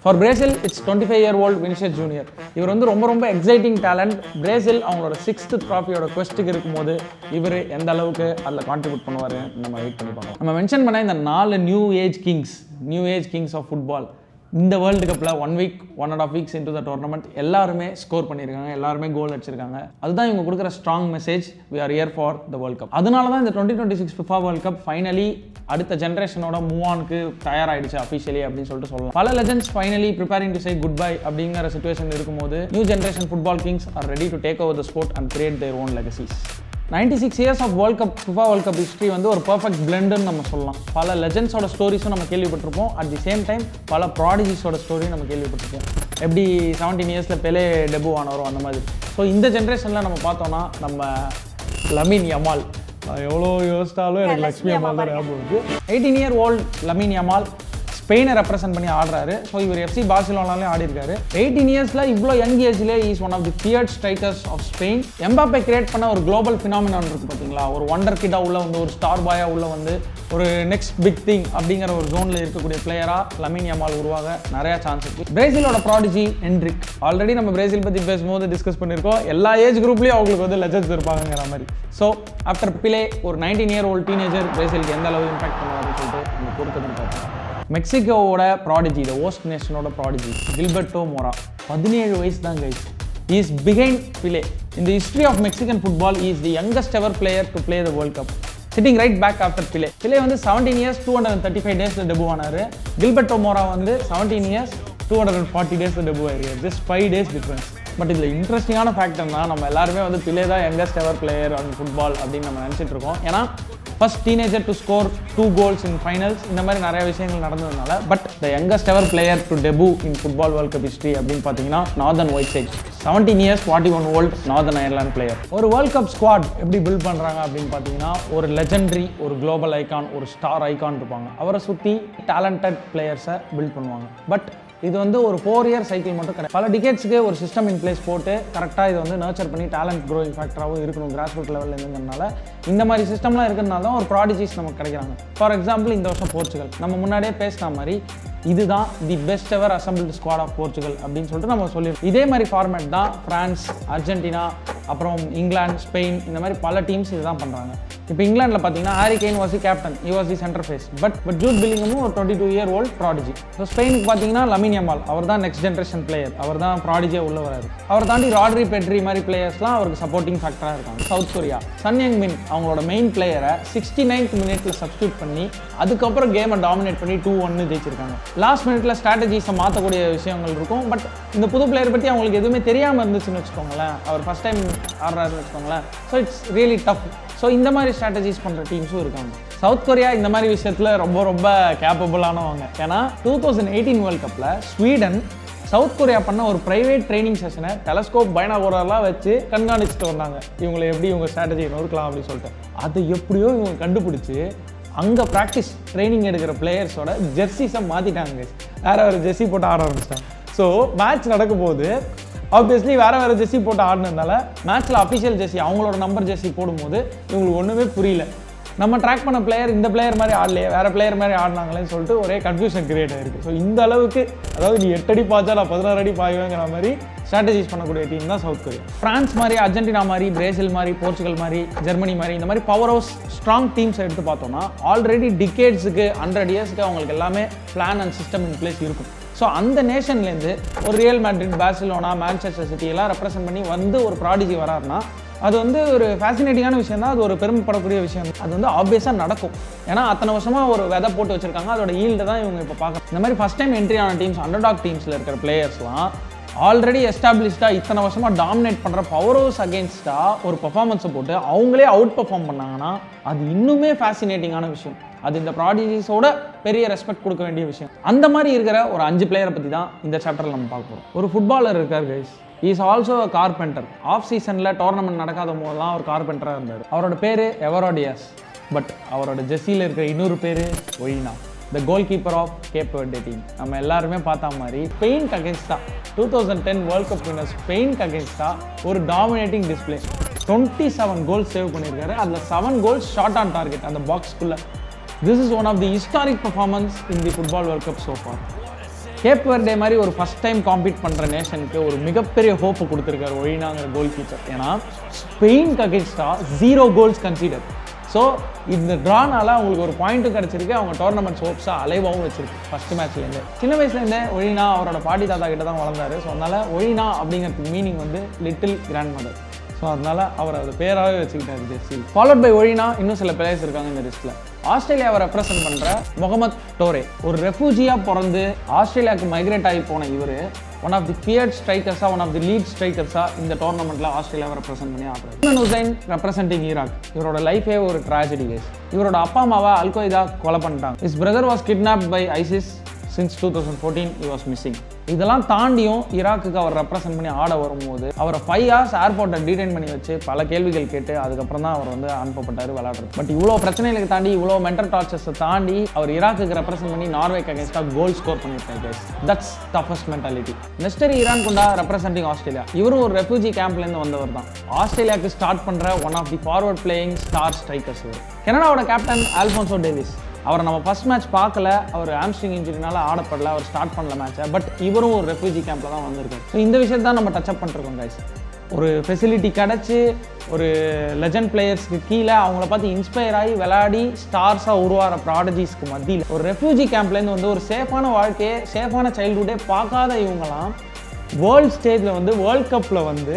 For Brazil it's 25-year-old Vinicius junior. இவர் வந்து ரொம்ப ரொம்ப எக்ஸைட்டிங் டேலண்ட். பிரேசில் அவங்களோட 6th ட்ராஃபியோட குவெஸ்ட்டுக்கு இருக்கும்போது இவர் எந்த அளவுக்கு அதில் கான்ட்ரிபியூட் பண்ணுவார் நம்ம வெயிட் பண்ணி பார்க்கலாம். நம்ம மென்ஷன் பண்ண இந்த 4 new age kings of football இந்த வேர்ல்டு கப்பில் 1 week 1.5 weeks into the tournament எல்லாருமே ஸ்கோர் பண்ணியிருக்காங்க, எல்லாருமே கோல் அடிச்சிருக்காங்க. அதுதான் இவங்க கொடுக்குற strong message, we are here for the World Cup. அதனால தான் இந்த 2026 FIFA World Cup ஃபைனலி அடுத்த ஜென்ரேஷனோட மூவ் ஆனுக்கு தயாராகிடுச்சு அஃபிஷியலி அப்படின்னு சொல்லிட்டு சொல்லலாம். பல legends finally preparing to say good bye அப்படிங்கிற சிச்சுவேஷன் இருக்கும்போது new generation football kings are ready to take over the sport and create their own legacies. 96 years of world cup FIFA world cup history வந்து ஒரு பர்ஃபெக்ட் பிளெண்டுன்னு நம்ம சொல்லலாம். பல லெஜெண்ட்ஸோட ஸ்டோரிஸும் நம்ம கேள்விப்பட்டிருப்போம். அட் தி சேம் டைம் பல ப்ராடிஜிஸோட ஸ்டோரியும் நம்ம கேள்விப்பட்டிருப்போம். எப்படி 17 இயர்ஸில் பெலே டெபு ஆனவரோ அந்த மாதிரி. ஸோ இந்த ஜென்ரேஷனில் நம்ம பார்த்தோன்னா நம்ம லமீன் யமால் எவ்வளோ யோசித்தாலும் எனக்கு லக்ஷ்மி யமால் தான் ஞாபகம் இருக்குது. 18 இயர் ஓல்டு லமீன் யமால் ஸ்பெயினை ரெப்ரசென்ட் பண்ணி ஆடுறாரு. ஸோ இவர் FC பார்சிலோனாலையும் ஆடி இருக்காரு. 18 இயர்ஸில் இவ்வளோ யங் ஏஜ்லேயே is one of the feared strikers of Spain. Mbappe create பண்ண ஒரு குளோபல் ஃபினாமினான் இருக்குது பார்த்தீங்களா, ஒரு ஒண்டர் கிட்டாக உள்ள வந்து ஒரு ஸ்டார் பாயாக உள்ள வந்து ஒரு நெக்ஸ்ட் பிக் திங் அப்படிங்கிற ஒரு ஜோனில் இருக்கக்கூடிய பிளேயராக லமீன் யமால் உருவாக நிறையா சான்ஸ் இருக்குது. பிரேசிலோட ப்ராடிஜி என்ட்ரிக். ஆல்ரெடி நம்ம பிரேசில் பற்றி பேசும்போது டிஸ்கஸ் பண்ணியிருக்கோம். எல்லா ஏஜ் குரூப்லேயும் அவங்களுக்கு வந்து லெஜெண்ட்ஸ் இருப்பாங்கிற மாதிரி. ஸோ ஆஃப்டர் பிலே ஒரு 19 இயர் ஓல்டு டீனேஜர் பிரேசிலுக்கு எந்த அளவு இம்பாக்ட் பண்ணுவாருன்னு சொல்லிட்டு நம்ம பொறுத்து பார்ப்போம். மெக்சிகோவோட ப்ராடிஜி, த ஹோஸ்ட் நேஷனோட ப்ராடிஜி கில்பர்ட்டோ மோரா, 17 வயசு தான் guys. Is behind play. In the history of Mexican football, he is the youngest ever player to play the World Cup. Sitting right back after Pele. Pele வந்து 17 years 235 days டெபு ஆனாரு. கில்பர்ட்டோ மோரா வந்து 17 years 240 days டெபு ஆயிருக்காரு. Just 5 days difference. பட் இதில் இன்ட்ரெஸ்டிங்கான ஃபேக்டர்னா நம்ம எல்லாருமே வந்து பிலே தான் youngest ever player on football அப்படின்னு நம்ம நினச்சிட்டு இருக்கோம். ஏன்னா first teenager to score 2 goals in finals, இந்த மாதிரி நிறைய விஷயங்கள் நடந்ததுனால. But the youngest ever player to debut in football world cup history அப்படின்னு பார்த்தீங்கன்னா Northern Whiteside, 17 years 41 old Northern Ireland player. ஒரு வேர்ல்ட் கப் ஸ்குவாட் எப்படி பில்ட் பண்ணுறாங்க அப்படின்னு பார்த்தீங்கன்னா, ஒரு லெஜெண்டரி, ஒரு குளோபல் ஐகான், ஒரு ஸ்டார் ஐகான் இருப்பாங்க. அவரை சுற்றி டேலண்டட் பிளேயர்ஸை பில்ட் பண்ணுவாங்க. பட் இது வந்து ஒரு 4 year சைக்கிள் மட்டும் கிடையாது. பல டிகேட்ஸ்க்கு ஒரு சிஸ்டம் இன் பிளேஸ் போட்டு கரெக்டாக இதை வந்து நர்ச்சர் பண்ணி டேலண்ட் க்ரோயிங் ஃபேக்டராகவும் இருக்கணும் கிராஸ் ரூட் லெவலில் இருந்ததுனால. இந்த மாதிரி சிஸ்டம்லாம் இருக்கிறதுனால தான் ஒரு ப்ராடிஜிஸ் நமக்கு கிடைக்கிறாங்க. ஃபார் எக்ஸாம்பிள் இந்த வருஷம் போர்ச்சுகல், நம்ம முன்னாடியே பேசின மாதிரி இதுதான் the best ever assembled squad of Portugal அப்படின்னு சொல்லிட்டு நம்ம சொல்லிடுறோம். இதே மாதிரி ஃபார்மேட் தான் ஃப்ரான்ஸ், அர்ஜென்டினா, அப்புறம் இங்கிலாந்து, ஸ்பெயின், இந்த மாதிரி பல டீம்ஸ் இதுதான் பண்ணுறாங்க. இப்போ இங்கிலாண்டில் பார்த்தீங்கன்னா Harry Kane was the captain, he was the centre face. But Jude பில்லிங்கமும் ஒரு 22 year old ப்ராடிஜி. ஸோ ஸ்பெயினுக்கு பார்த்தீங்கன்னா லமீன் யமால், அவர் தான் நெக்ஸ்ட் ஜென்ரேஷன் பிளேயர், அவர் தான் ப்ராடிஜியாக உள்ள வராரு. அவர் தாண்டி ராட்ரி, பெட்ரி மாதிரி பிளேயர்ஸ்லாம் அவருக்கு சப்போர்ட்டிங் ஃபேக்டராக இருக்காங்க. சவுத் கொரியா சன் யங் மின் அவங்களோட மெயின் பிளேயரை 69th minute சப்ஸ்டியூட் பண்ணி அதுக்கப்புறம் கேமை டாமினேட் பண்ணி 2-1 ஜெயிச்சிருக்காங்க. லாஸ்ட் மினிட்ல ஸ்ட்ராட்டஜிஸை மாற்றக்கூடிய விஷயங்கள் இருக்கும். பட் இந்த புது பிளேயர் பற்றி அவங்களுக்கு எதுவுமே தெரியாமல் இருந்துச்சுன்னு வச்சுக்கோங்களேன், அவர் ஃபர்ஸ்ட் டைம் ஆடுறாருன்னு வச்சுக்கோங்களேன். So it's really tough. So இந்த மாதிரி ஸ்ட்ராட்டஜிஸ் பண்ணுற டீம்ஸும் இருக்காங்க. சவுத் கொரியா இந்த மாதிரி விஷயத்தில் ரொம்ப கேப்பபிளானவங்க. ஏன்னா 2018 வேர்ல்ட் கப்பில் ஸ்வீடன் சவுத் கொரியா பண்ண ஒரு ப்ரைவேட் ட்ரைனிங் செஷனை டெலஸ்கோப் பைனாகுலர்லாம் வச்சு கண்காணிச்சுட்டு வந்தாங்க. இவங்களை எப்படி இவங்க ஸ்ட்ராட்டஜி நொறுக்கலாம் அப்படின்னு சொல்லிட்டு. அது எப்படியோ இவங்க கண்டுபிடிச்சி அங்கே ப்ராக்டிஸ் ட்ரைனிங் எடுக்கிற பிளேயர்ஸோட ஜெர்சிஸை மாற்றிட்டாங்க. வேறு ஜெர்சி போட்டு ஆட ஆரம்பிச்சிட்டாங்க. ஸோ மேட்ச் நடக்கும் போது ஆப்வியஸ்லி வேறு ஜெர்சி போட்டு ஆடினதுனால மேட்ச்சில் அஃபிஷியல் ஜெர்சி அவங்களோட நம்பர் ஜெர்சி போடும்போது இவங்களுக்கு ஒன்றுமே புரியல. நம்ம ட்ராக் பண்ண பிளேயர் இந்த பிளேயர் மாதிரி ஆடலையே, வேறு பிளேயர் மாதிரி ஆடினாங்களேன்னு சொல்லிட்டு ஒரே கன்ஃபியூஷன் கிரியேட் ஆயிருக்கு. ஸோ இந்த அளவுக்கு, அதாவது நீ 8 அடி பாய்ச்சா நான் 16 அடி பாய்வேங்கிற மாதிரி ஸ்ட்ராட்டஜிஸ் பண்ணக்கூடிய டீம் தான் சவுத் கொரியா. ஃப்ரான்ஸ் மாதிரி, அர்ஜென்டினா மாதிரி, பிரேசில் மாதிரி, போர்ச்சுகல் மாதிரி, ஜெர்மனி மாதிரி இந்த மாதிரி பவர் ஹவுஸ் ஸ்ட்ராங் டீம்ஸை எடுத்து பார்த்தோம்னா ஆல்ரெடி டிகேட்ஸுக்கு 100 yearsக்கு அவங்களுக்கு எல்லாமே plan and system in place இருக்கும். ஸோ அந்த நேஷன்லேருந்து ஒரு real Madrid, Barcelona, Manchester city எல்லாம் ரெப்ரசென்ட் பண்ணி வந்து ஒரு ப்ராடிஜி வராருன்னா அது வந்து ஒரு ஃபேசினேட்டிங்கான விஷயம் தான். அது ஒரு பெருமைப்படக்கூடிய விஷயம். அது வந்து ஆப்வியஸாக நடக்கும். ஏன்னா அத்தனை வருஷமாக ஒரு விதை போட்டு வச்சிருக்காங்க. அதோட ஈல்டு தான் இவங்க இப்போ பார்க்குறோம். இந்த மாதிரி ஃபஸ்ட் டைம் என்ட்ரி ஆன டீம்ஸ், அண்டர்டாக் டீம்ஸில் இருக்கிற பிளேயர்ஸ்லாம் ஆல்ரெடி எஸ்டாப்ளிஷ்டாக இத்தனை வருஷமாக டாமினேட் பண்ணுற பவர் ஹவுஸ் அகேன்ஸ்டாக ஒரு பர்ஃபார்மன்ஸை போட்டு அவங்களே அவுட் பர்ஃபார்ம் பண்ணாங்கன்னா அது இன்னுமே ஃபேசினேட்டிங்கான விஷயம். அது இந்த ப்ராடிஜிஸோட பெரிய ரெஸ்பெக்ட் கொடுக்க வேண்டிய விஷயம். அந்த மாதிரி இருக்கிற ஒரு 5 பிளேயரை பற்றி தான் இந்த சாப்டரில் நம்ம பார்க்க போகிறோம். ஒரு ஃபுட்பாலர் இருக்கார் guys, is also a carpenter. Off சீசனில் டோர்னமெண்ட் நடக்காத போதெல்லாம் ஒரு கார்பெண்டராக இருந்தார். அவரோட பேர் எவரோடியாஸ். பட் அவரோட ஜெர்சியில் இருக்கிற இன்னொரு பேர் ஒயினா, the goal keeper of Cape Verde team. நம்ம எல்லாருமே பார்த்த மாதிரி ஸ்பெயினுக்கு அகேன்ஸ்டா 2010 வேர்ல்ட் கப் வின்னர் ஸ்பெயினுக்கு அகேன்ஸ்டா ஒரு டாமினேட்டிங் டிஸ்பிளே. 27 கோல்ஸ் சேவ் பண்ணியிருக்காரு. அதில் 7 goals ஷார்ட் ஆன் டார்கெட் அந்த பாக்ஸ்குள்ளே. This is one of the historic performance in the football World Cup so far. Cape Verde மாதிரி ஒரு ஃபஸ்ட் டைம் காம்பீட் பண்ணுற நேஷனுக்கு ஒரு மிகப்பெரிய ஹோப்பை கொடுத்துருக்காரு ஒயினாங்கிற கோல் கீப்பர். ஏன்னா ஸ்பெயினுக்கு அகேன்ஸ்டாக 0 goals கன்சிடர். ஸோ இந்த ட்ரானால அவங்களுக்கு ஒரு பாயிண்ட்டும் கிடச்சிருக்கு. அவங்க டோர்னமெண்ட் ஹோப்ஸாக அலைவாகவும் வச்சிருக்கு ஃபஸ்ட் மேட்ச்லேருந்து. சின்ன வயசுலேருந்தே ஒயினா அவரோட பாட்டி தாத்தா கிட்ட தான் வளர்ந்தாரு. ஸோ அதனால் ஒயினா அப்படிங்கிறதுக்கு மீனிங் வந்து little grand mother. So so அதனால அவர் அது பேராகவே வச்சுக்கிட்டாரு ஜெர்சி. ஃபாலோட் பை ஒழினா இன்னும் சில பிளேயர்ஸ் இருக்காங்க இந்த லிஸ்ட்டில். ஆஸ்திரேலியாவை ரெப்ரசென்ட் பண்ணுற முகமது டோரே, ஒரு ரெஃப்யூஜியாக பிறந்து ஆஸ்திரேலியாவுக்கு மைக்ரேட் ஆகி போன இவர் ஒன் ஆஃப் தி ஃபியர்ட் ஸ்ட்ரைக்கர்ஸாக, ஒன் ஆஃப் தி லீட் ஸ்ட்ரைக்கர்ஸாக இந்த டோர்னமெண்ட்டில் ஆஸ்திரேலியாவை ரெப்ரசென்ட் பண்ணி ஆடுறாரு. Hussein representing Iraq. இவரோட லைஃபே ஒரு ட்ராஜடி கேஸ். இவரோட அப்பா அம்மாவை அல்கொய்தா கொலை பண்ணிட்டாங்க. Is brother was kidnapped by ISIS. Since 2014 he was missing. இதெல்லாம் தாண்டியும் ஈராக்குக்கு அவர் ரெப்ரசென்ட் பண்ணி ஆட வரும்போது அவரை 5 hours ஏர்போர்ட்டை டீடைன் பண்ணி வச்சு பல கேள்விகள் கேட்டு அதுக்கப்புறம் தான் அவர் வந்து அனுப்பப்பட்டார் விளையாடுறது. பட் இவ்வளோ பிரச்சனைகளுக்கு தாண்டி, இவ்வளோ மென்டல் டார்ச்சர்ஸை தாண்டி அவர் ஈராக்குக்கு ரெப்ரசென்ட் பண்ணி நார்வேக்கு அகேன்ஸ்டாக கோல் ஸ்கோர் பண்ணியிருக்காரு guys. That's toughest mentality. Nestory Irankunda representing Australia. இவரும் ஒரு ரெஃப்யூஜி கேம்ப்லேருந்து வந்தவர் தான். ஆஸ்திரேலியாவுக்கு ஸ்டார்ட் பண்ணுற one of the forward playing star strikers இவர். கனடாவோட கேப்டன் ஆல்ஃபோன்சோ டேவிஸ். அவரை நம்ம ஃபர்ஸ்ட் மேட்ச் பார்க்கல, அவர் ஹாம்ஸ்ட்ரிங் இன்ஜுரினால ஆடப்படல, அவர் ஸ்டார்ட் பண்ணல மேட்சை. பட் இவரும் ஒரு ரெஃப்யூஜி கேம்பில் தான் வந்திருக்காரு. ஸோ இந்த விஷயத்தை தான் நம்ம டச் அப் பண்ணிருக்கோம் கைஸ். ஒரு ஃபெசிலிட்டி கிடச்சி ஒரு லெஜண்ட் பிளேயர்ஸ்க்கு கீழே அவங்கள பார்த்து இன்ஸ்பயர் ஆகி விளையாடி ஸ்டார்ஸாக உருவாகிற ப்ராடஜிஸ்க்கு மத்தியில் ஒரு ரெஃப்யூஜி கேம்ப்லேருந்து வந்து ஒரு சேஃபான வாழ்க்கையே, சேஃபான சைல்டுஹுட்டே பார்க்காத இவங்களாம் வேர்ல்டு ஸ்டேஜில் வந்து வேர்ல்ட் கப்பில் வந்து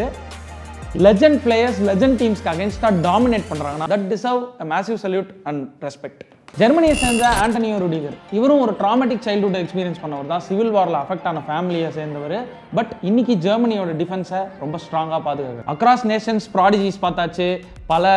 லெஜண்ட் பிளேயர்ஸ், லெஜண்ட் டீம்ஸ்க்கு அகேன்ஸ்டாக டாமினேட் பண்ணுறாங்கன்னா that deserve a massive salute and respect. ஜெர்மனியை சேர்ந்த ஆண்டனியோ ருடிகர். இவரும் ஒரு ட்ராமேட்டிக் சைல்டுஹுட் எக்ஸ்பீரியன்ஸ் பண்ணவர் தான். சிவில் வாரில் அஃபெக்ட் ஆன ஃபேமிலியை சேர்ந்தவர். பட் இன்னைக்கு ஜெர்மனியோட டிஃபென்ஸை ரொம்ப ஸ்ட்ராங்காக பாதுகாக்கிறார். அக்ராஸ் நேஷன்ஸ் ப்ராடிஜிஸ் பார்த்தாச்சு. பல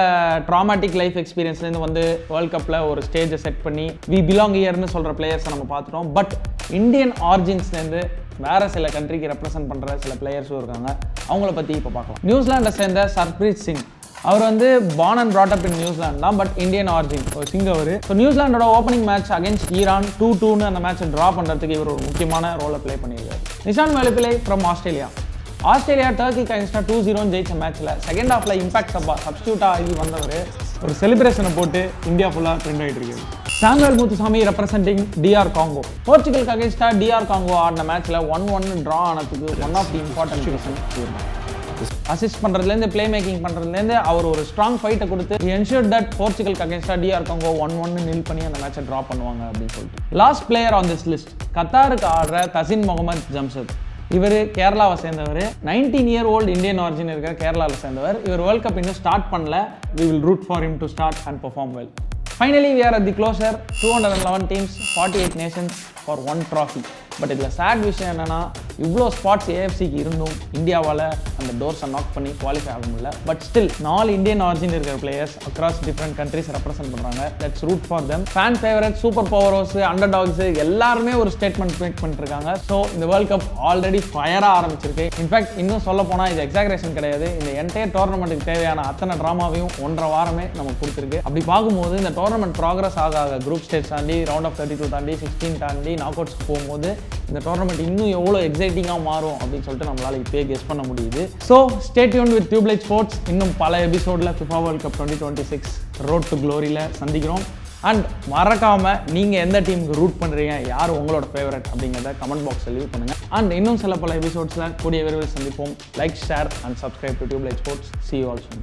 ட்ராமேட்டிக் லைஃப் எக்ஸ்பீரியன்ஸ்லேருந்து வந்து வேர்ல்ட் கப்பில் ஒரு ஸ்டேஜை செட் பண்ணி வி பிலாங் ஹியர்னு சொல்கிற பிளேயர்ஸை நம்ம பார்த்துட்டோம். பட் இந்தியன் ஆரிஜின்ஸ்லேருந்து வேறு சில கண்ட்ரிக்கு ரெப்ரசென்ட் பண்ணுற சில பிளேயர்ஸும் இருக்காங்க. அவங்கள பற்றி இப்போ பார்க்கலாம். நியூசிலாண்டை சேர்ந்த சர்ப்ரீத் சிங். அவர் வந்து born and brought up in New Zealand தான், பட் இந்தியன் ஆரிஜின் ஒரு சிங் அவர். ஸோ நியூசிலாண்டோட ஓப்பனிங் மேட்ச் அகேன்ஸ்ட் ஈரான் 2-2 அந்த மேட்சை ட்ரா பண்ணுறதுக்கு இவர் ஒரு முக்கியமான ரோலை ப்ளே பண்ணியிருக்காரு. Nishan Velupillai from Australia. Australia டர்க்கிக்கு அகேன்ஸ்டாக 2-0 ஜெயிச்ச மேட்ச்சில் செகண்ட் ஹாஃபில் இம்பாக்ட் சப்ஸ்டியூட்டாக ஆகி வந்தவர் ஒரு செலிப்ரேஷனை போட்டு இந்தியா ஃபுல்லாக ட்ரெண்ட் ஆகிட்டு இருக்காரு. Samuel Muthusamy representing DR Congo. போர்ச்சுகலுக்கு அகேன்ஸ்டாக டிஆர் காங்கோ ஆடின மேட்ச்சில் 1-1 ட்ரா ஆனதுக்கு one of the important reason assist பண்ணுறதுலேருந்து பிளே மேக்கிங் பண்ணுறதுலேருந்து அவர் ஒரு ஸ்ட்ராங் ஃபைட்டை கொடுத்து என்ஷூர் தட் போர்ச்சுகலுக்கு அகேன்ஸ்டாக டிஆர் காங்கோ 1-1 நில் பண்ணி அந்த மேட்சை ட்ரா பண்ணுவாங்க அப்படின்னு சொல்லிட்டு. Last player on this list கத்தாருக்கு ஆடுற தசின் முகமது ஜம்ஷத். இவர் கேரளாவை சேர்ந்தவர். 19 year old இந்தியன் ஆரிஜின் இருக்கிற கேரளாவில் சேர்ந்தவர். இவர் வேர்ல்ட் கப் இன்னும் ஸ்டார்ட் பண்ணல. We will root for him to start and perform well. Finally, we are at the closure. 211 teams, 48 nations for one trophy. But இதில் சேட் விஷயம் என்னென்னா இவ்வளோ ஸ்பாட்ஸ் ஏஎஃப்சிக்கு இருந்தும் இந்தியாவால் அந்த டோர்ஸை நாக் பண்ணி குவாலிஃபை ஆக முடியல. பட் ஸ்டில் 4 இந்தியன் ஆரிஜின் இருக்கிற players across different countries represent பண்ணுறாங்க. Let's root for them. Fan favourite, super powers, underdogs எல்லாருமே ஒரு ஸ்டேட்மெண்ட் மேக் பண்ணிருக்காங்க. ஸோ இந்த வேர்ல்ட் கப் ஆல்ரெடி ஃபயராக ஆரம்பிச்சிருக்கு. இன்ஃபேக்ட் இன்னும் சொல்ல போனால் இது எக்ஸாகரேஷன் கிடையாது. இந்த என்டையர் டோர்னமெண்ட்டுக்கு தேவையான அத்தனை ட்ராமாவையும் 1.5 வாரமே நமக்கு கொடுத்துருக்கு. அப்படி பார்க்கும்போது இந்த டோர்னமெண்ட் ப்ராக்ரஸ் ஆக குரூப் ஸ்டேஜ் தாண்டி, ரவுண்ட் ஆஃப் 32 தாண்டி, 16 தாண்டி, நாக் அவுட்ஸ்க்கு போகும்போது இந்த டோர்னமெண்ட் இன்னும் எவ்வளோ எக்ஸைட்டிங்காக மாறும் அப்படின்னு சொல்லிட்டு நம்மளால இப்போயே கெஸ் பண்ண முடியுது. So stay tuned with Tubelight sports. இன்னும் பல எபிசோடில் FIFA World Cup 2026 road to க்ளோரியில் சந்திக்கிறோம். அண்ட் மறக்காமல் நீங்கள் எந்த டீமுக்கு ரூட் பண்ணுறீங்க, யார் உங்களோட ஃபேவரட் அப்படிங்கிறத கமெண்ட் பாக்ஸில் லீவ் பண்ணுங்கள். அண்ட் இன்னும் சில பல எபிசோட்ஸில் கூடிய விரைவில் சந்திப்போம். Like, share and subscribe to Tubelight Sports. See you all soon.